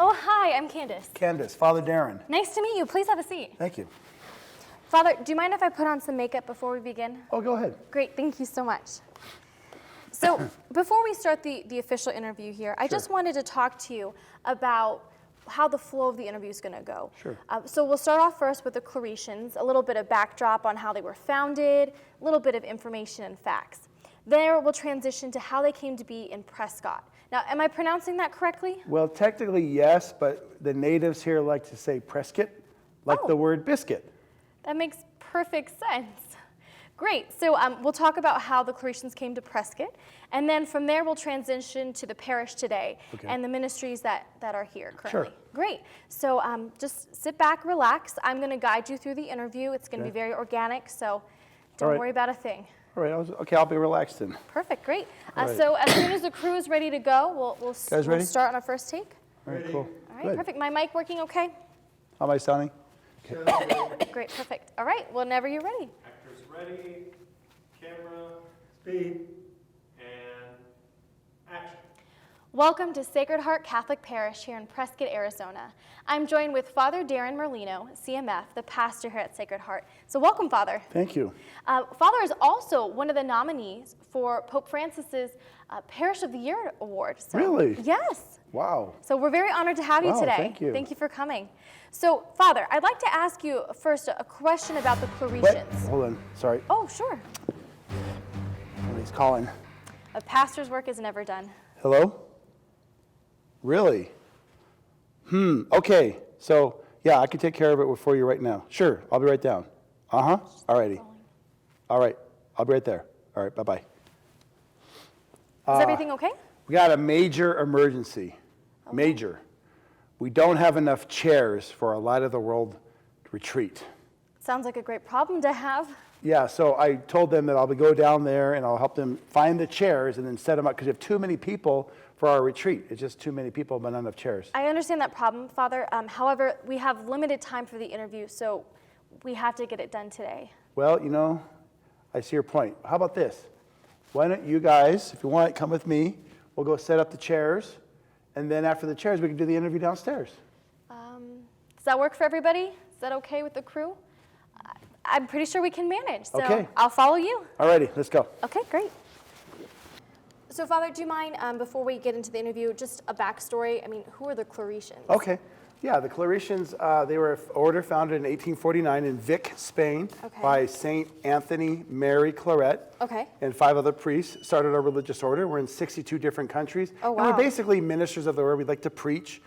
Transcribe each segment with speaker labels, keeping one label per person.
Speaker 1: Oh, hi, I'm Candace.
Speaker 2: Candace, Father Darren.
Speaker 1: Nice to meet you. Please have a seat.
Speaker 2: Thank you.
Speaker 1: Father, do you mind if I put on some makeup before we begin?
Speaker 2: Oh, go ahead.
Speaker 1: Great, thank you so much. So before we start the official interview here, I just wanted to talk to you about how the flow of the interview is going to go.
Speaker 2: Sure.
Speaker 1: So we'll start off first with the Claretians, a little bit of backdrop on how they were founded, a little bit of information and facts. There we'll transition to how they came to be in Prescott. Now, am I pronouncing that correctly?
Speaker 2: Well, technically, yes, but the natives here like to say Prescott, like the word biscuit.
Speaker 1: That makes perfect sense. Great, so we'll talk about how the Claretians came to Prescott, and then from there we'll transition to the parish today and the ministries that are here currently.
Speaker 2: Sure.
Speaker 1: Great, so just sit back, relax. I'm going to guide you through the interview. It's going to be very organic, so don't worry about a thing.
Speaker 2: All right, okay, I'll be relaxed then.
Speaker 1: Perfect, great. So as soon as the crew is ready to go, we'll start on our first take.
Speaker 2: All right, cool.
Speaker 1: All right, perfect. My mic working okay?
Speaker 2: How am I sounding?
Speaker 1: Great, perfect. All right, whenever you're ready.
Speaker 3: Actors ready, camera, speed, and action.
Speaker 1: Welcome to Sacred Heart Catholic Parish here in Prescott, Arizona. I'm joined with Father Darren Merlino, CMF, the pastor here at Sacred Heart. So welcome, Father.
Speaker 2: Thank you.
Speaker 1: Father is also one of the nominees for Pope Francis's Parish of the Year Award. So,
Speaker 2: Really?
Speaker 1: Yes.
Speaker 2: Wow.
Speaker 1: So we're very honored to have you today.
Speaker 2: Thank you.
Speaker 1: Thank you for coming. So, Father, I'd like to ask you first a question about the Claretians.
Speaker 2: Hold on, sorry.
Speaker 1: Oh, sure.
Speaker 2: Somebody's calling.
Speaker 1: A pastor's work is never done.
Speaker 2: Hello? Really? Okay. So, yeah, I can take care of it for you right now. Sure, I'll be right down. Uh-huh. All righty. All right, I'll be right there. All right, bye-bye.
Speaker 1: Is everything okay?
Speaker 2: We got a major emergency. Major. We don't have enough chairs for a Light of the World retreat.
Speaker 1: Sounds like a great problem to have.
Speaker 2: Yeah, so I told them that I'll go down there and I'll help them find the chairs and then set them up because you have too many people for our retreat. It's just too many people, but not enough chairs.
Speaker 1: I understand that problem, Father. However, we have limited time for the interview, so we have to get it done today.
Speaker 2: Well, you know, I see your point. How about this? Why don't you guys, if you want, come with me. We'll go set up the chairs, and then after the chairs, we can do the interview downstairs.
Speaker 1: Does that work for everybody? Is that okay with the crew? I'm pretty sure we can manage, so
Speaker 2: Okay.
Speaker 1: I'll follow you.
Speaker 2: All righty, let's go.
Speaker 1: Okay, great. So, Father, do you mind, before we get into the interview, just a backstory? I mean, who are the Claretians?
Speaker 2: Okay. Yeah, the Claretians, they were an order founded in 1849 in Vic, Spain, by St. Anthony Mary Claret and 5 other priests. Started a religious order. We're in 62 different countries.
Speaker 1: Oh, wow.
Speaker 2: And we're basically ministers of the word. We like to preach,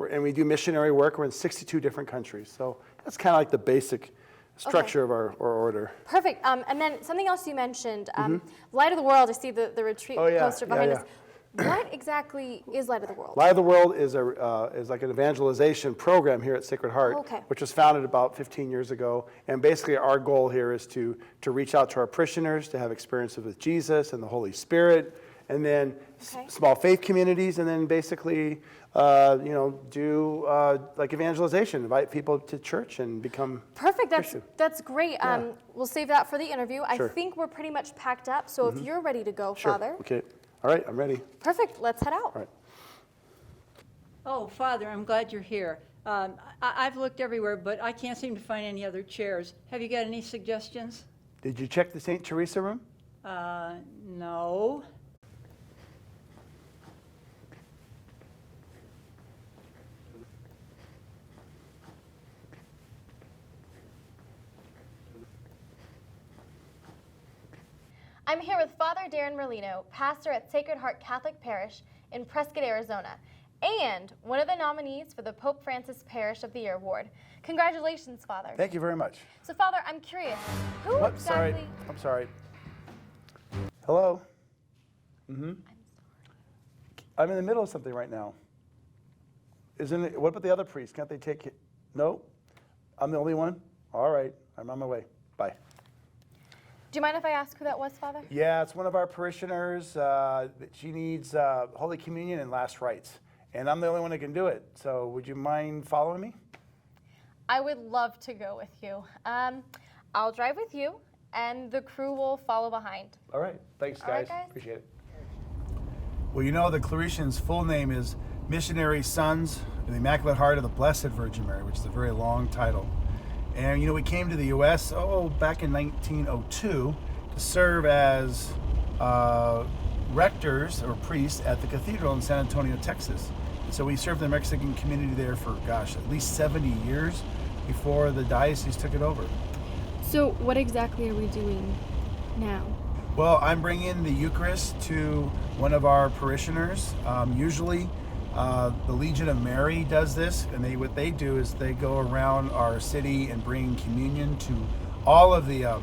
Speaker 2: and we do missionary work. We're in 62 different countries. So that's kind of like the basic structure of our order.
Speaker 1: Perfect. And then something else you mentioned, Light of the World. I see the retreat poster behind us. What exactly is Light of the World?
Speaker 2: Light of the World is like an evangelization program here at Sacred Heart, which was founded about 15 years ago. And basically our goal here is to reach out to our parishioners, to have experiences with Jesus and the Holy Spirit, and then small faith communities, and then basically do like evangelization, invite people to church and become
Speaker 1: Perfect.
Speaker 2: Christian.
Speaker 1: That's great. We'll save that for the interview.
Speaker 2: Sure.
Speaker 1: I think we're pretty much packed up, so if you're ready to go, Father.
Speaker 2: Okay. All right, I'm ready.
Speaker 1: Perfect. Let's head out.
Speaker 2: All right.
Speaker 4: Oh, Father, I'm glad you're here. I've looked everywhere, but I can't seem to find any other chairs. Have you got any suggestions?
Speaker 2: Did you check the St. Teresa room?
Speaker 4: No.
Speaker 1: I'm here with Father Darren Merlino, pastor at Sacred Heart Catholic Parish in Prescott, Arizona, and one of the nominees for the Pope Francis Parish of the Year Award. Congratulations, Father.
Speaker 2: Thank you very much.
Speaker 1: So, Father, I'm curious, who
Speaker 2: What?
Speaker 1: exactly...
Speaker 2: I'm sorry. Hello?
Speaker 1: I'm sorry.
Speaker 2: I'm in the middle of something right now. What about the other priests? Can't they take it? No? I'm the only one? All right. I'm on my way. Bye.
Speaker 1: Do you mind if I ask who that was, Father?
Speaker 2: Yeah, it's one of our parishioners. She needs Holy Communion and last rites. And I'm the only one that can do it. So would you mind following me?
Speaker 1: I would love to go with you. I'll drive with you, and the crew will follow behind.
Speaker 2: All right. Thanks,
Speaker 1: All right,
Speaker 2: guys.
Speaker 1: guys.
Speaker 2: Appreciate it. Well, you know, the Claretians' full name is Missionary Sons of the Immaculate Heart of the Blessed Virgin Mary, which is a very long title. And we came to the U.S. Back in 1902 to serve as rectors or priests at the cathedral in San Antonio, Texas. And so we served the Mexican community there for, at least 70 years before the diocese took it over.
Speaker 1: So what exactly are we doing now?
Speaker 2: Well, I'm bringing the Eucharist to one of our parishioners. Usually the Legion of Mary does this, and what they do is they go around our city and bring communion to all of the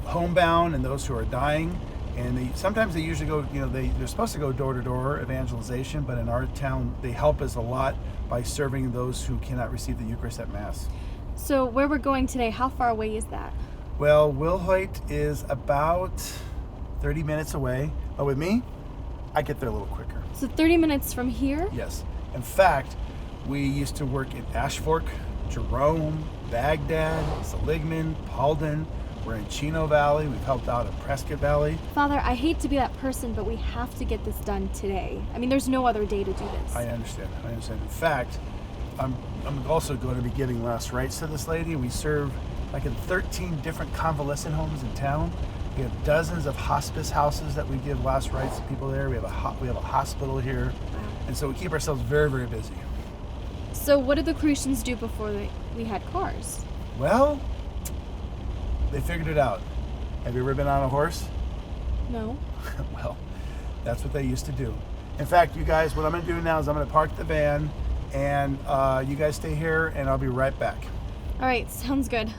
Speaker 2: homebound and those who are dying. And sometimes they usually go, they're supposed to go door to door evangelization, but in our town they help us a lot by serving those who cannot receive the Eucharist at Mass.
Speaker 1: So where we're going today, how far away is that?
Speaker 2: Well, Wilhoit is about 30 minutes away, but with me, I get there a little quicker.
Speaker 1: So 30 minutes from here?
Speaker 2: Yes. In fact, we used to work in Ashfork, Jerome, Baghdad, Seligman, Paulden. We're in Chino Valley. We've helped out in Prescott Valley.
Speaker 1: Father, I hate to be that person, but we have to get this done today. I mean, there's no other day to do this.
Speaker 2: I understand. In fact, I'm also going to be giving last rites to this lady. We serve like in 13 different convalescent homes in town. We have dozens of hospice houses that we give last rites to people there. We have a hospital here.
Speaker 1: Wow.
Speaker 2: And so we keep ourselves very, very busy.
Speaker 1: So what did the Claretians do before we had cars?
Speaker 2: Well, they figured it out. Have you ever been on a horse?
Speaker 1: No.
Speaker 2: Well, that's what they used to do. In fact, you guys, what I'm going to do now is I'm going to park the van, and you guys stay here, and I'll be right back.
Speaker 1: All right, sounds good.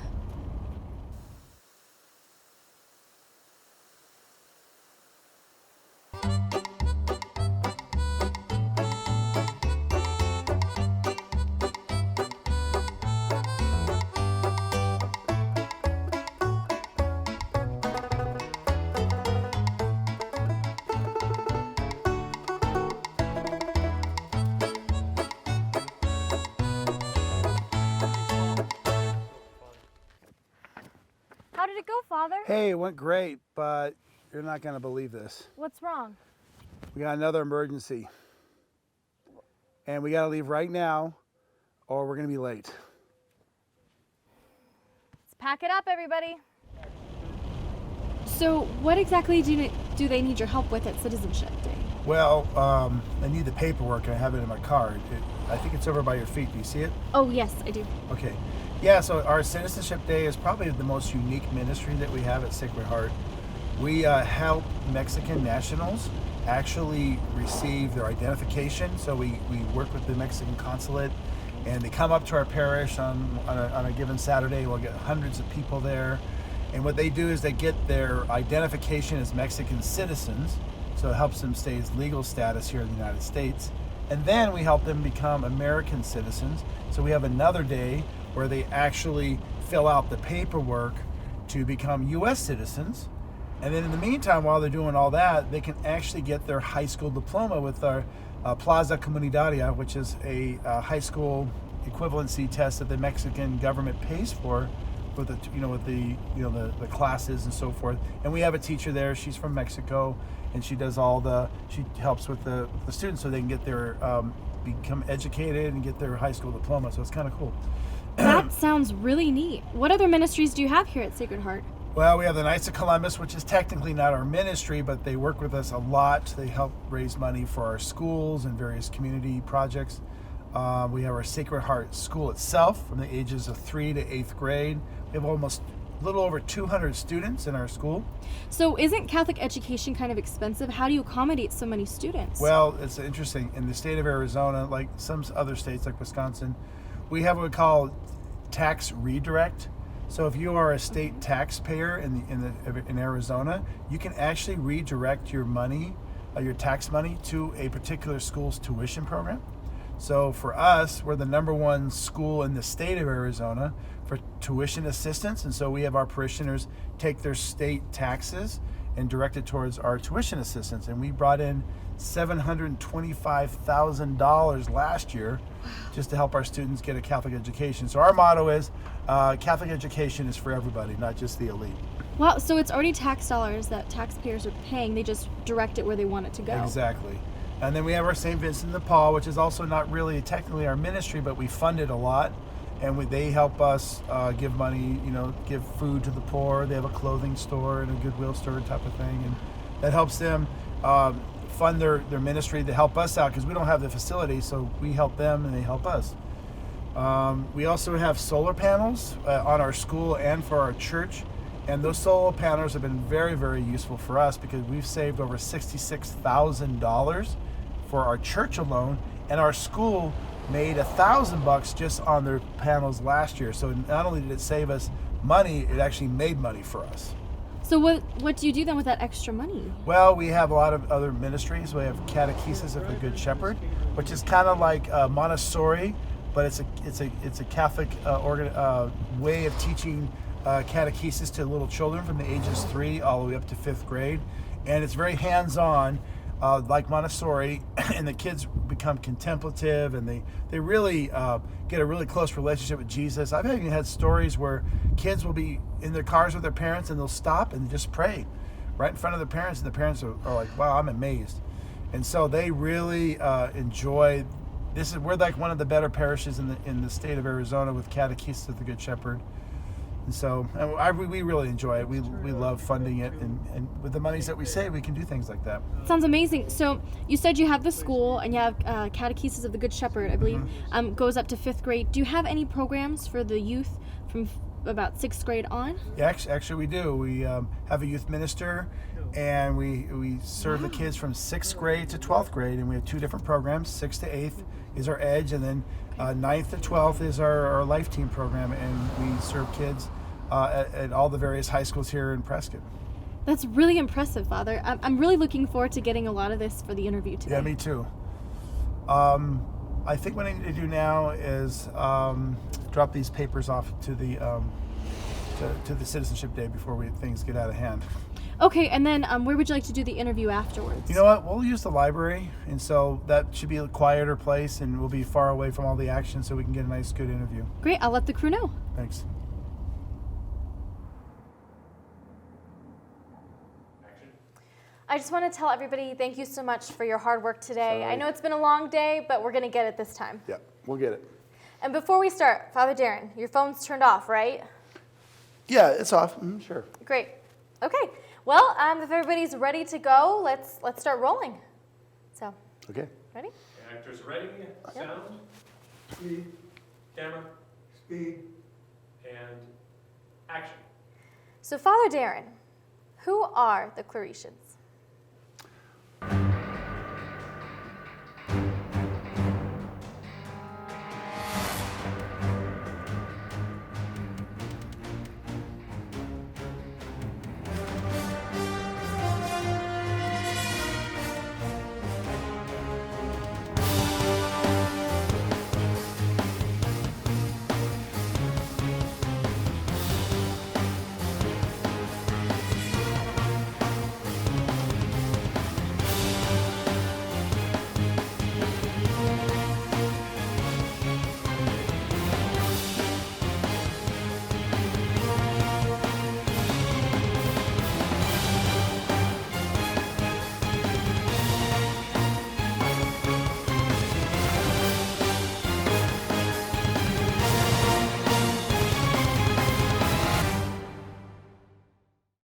Speaker 1: How did it go, Father?
Speaker 2: Hey, it went great, but you're not going to believe this.
Speaker 1: What's wrong?
Speaker 2: We got another emergency. And we got to leave right now, or we're going to be late.
Speaker 1: Let's pack it up, everybody. So what exactly do they need your help with at Citizenship Day?
Speaker 2: Well, I need the paperwork. I have it in my car. I think it's over by your feet. Do you see it?
Speaker 1: Oh, yes, I do.
Speaker 2: Okay. Yeah, so our Citizenship Day is probably the most unique ministry that we have at Sacred Heart. We help Mexican nationals actually receive their identification. So we work with the Mexican consulate, and they come up to our parish on a given Saturday. We'll get hundreds of people there. And what they do is they get their identification as Mexican citizens, so it helps them stay as legal status here in the United States. And then we help them become American citizens. So we have another day where they actually fill out the paperwork to become U.S. citizens. And then in the meantime, while they're doing all that, they can actually get their high school diploma with our Plaza Comunitaria, which is a high school equivalency test that the Mexican government pays for, with the classes and so forth. And we have a teacher there. She's from Mexico, and she does she helps with the students so they can get their become educated and get their high school diploma. So it's kind of cool.
Speaker 1: That sounds really neat. What other ministries do you have here at Sacred Heart?
Speaker 2: Well, we have the Knights of Columbus, which is technically not our ministry, but they work with us a lot. They help raise money for our schools and various community projects. We have our Sacred Heart School itself from the ages of 3 to 8th grade. We have almost a little over 200 students in our school.
Speaker 1: So isn't Catholic education kind of expensive? How do you accommodate so many students?
Speaker 2: Well, it's interesting. In the state of Arizona, like some other states like Wisconsin, we have what we call tax redirect. So if you are a state taxpayer in Arizona, you can actually redirect your money, your tax money, to a particular school's tuition program. So for us, we're the #1 school in the state of Arizona for tuition assistance, and so we have our parishioners take their state taxes and direct it towards our tuition assistance. And we brought in $725,000 last year just to help our students get a Catholic education. So our motto is Catholic education is for everybody, not just the elite.
Speaker 1: Wow, so it's already tax dollars that taxpayers are paying. They just direct it where they want it to go.
Speaker 2: Exactly. And then we have our St. Vincent de Paul, which is also not really technically our ministry, but we fund it a lot. And they help us give money, give food to the poor. They have a clothing store and a Goodwill store type of thing. And that helps them fund their ministry to help us out because we don't have the facility, so we help them and they help us. We also have solar panels on our school and for our church. And those solar panels have been very, very useful for us because we've saved over $66,000 for our church alone, and our school made $1,000 just on their panels last year. So not only did it save us money, it actually made money for us.
Speaker 1: So what do you do then with that extra money?
Speaker 2: Well, we have a lot of other ministries. We have Catechesis of the Good Shepherd, which is kind of like Montessori, but it's a Catholic way of teaching catechesis to little children from the ages 3 all the way up to 5th grade, and it's very hands-on, like Montessori, and the kids become contemplative, and they really get a really close relationship with Jesus. I've even had stories where kids will be in their cars with their parents and they'll stop and just pray right in front of their parents, and the parents are like, wow, I'm amazed. And so they really enjoy this. We're like one of the better parishes in the state of Arizona with Catechesis of the Good Shepherd. And so we really enjoy it. We love funding it, and with the monies that we save, we can do things like that.
Speaker 1: Sounds amazing. So you said you have the school and you have Catechesis of the Good Shepherd, I believe, goes up to 5th grade. Do you have any programs for the youth from about 6th grade on?
Speaker 2: Yeah, actually we do. We have a youth minister, and we serve the kids from 6th grade to 12th grade, and we have 2 different programs. 6th to 8th is our EDGE, and then 9th to 12th is our Life Team program, and we serve kids at all the various high schools here in Prescott.
Speaker 1: That's really impressive, Father. I'm really looking forward to getting a lot of this for the interview today.
Speaker 2: Yeah, me too. I think what I need to do now is drop these papers off to the Citizenship Day before things get out of hand.
Speaker 1: Okay, and then where would you like to do the interview afterwards?
Speaker 2: You know what? We'll use the library, and so that should be a quieter place, and we'll be far away from all the action so we can get a nice, good interview.
Speaker 1: Great, I'll let the crew know.
Speaker 2: Thanks.
Speaker 1: I just want to tell everybody thank you so much for your hard work today.
Speaker 2: Sorry.
Speaker 1: I know it's been a long day, but we're going to get it this time.
Speaker 2: Yeah, we'll get it.
Speaker 1: And before we start, Father Darren, your phone's turned off, right?
Speaker 2: Yeah, it's off. Sure.
Speaker 1: Great. Okay. Well, if everybody's ready to go, let's start rolling. So.
Speaker 2: Okay.
Speaker 1: Ready?
Speaker 3: Actors ready, sound, speed, camera, speed, and action.
Speaker 1: So, Father Darren, who are the Claretians?